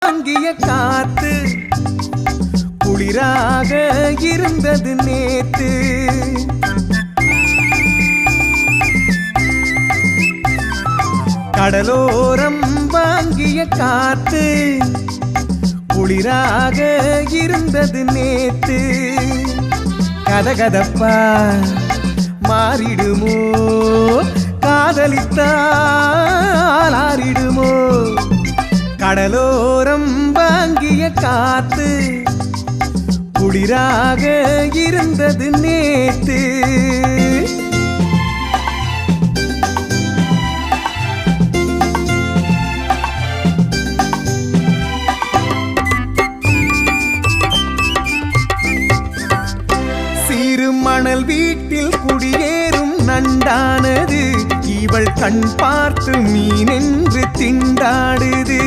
வாங்கிய காத்து குளிராக இருந்தது நேத்து. கடலோரம் வாங்கிய காத்து குளிராக இருந்தது நேத்து. கதகதப்பா மாறிடுமோ காதலித்தால் ஆறிடுமோ. கடலோரம் வாங்கிய காத்து குளிராக இருந்தது நேத்து. மணல் வீட்டில் குடியேறும் நண்டானது இவள் கண் பார்த்து மீனென்று திண்டாடுது.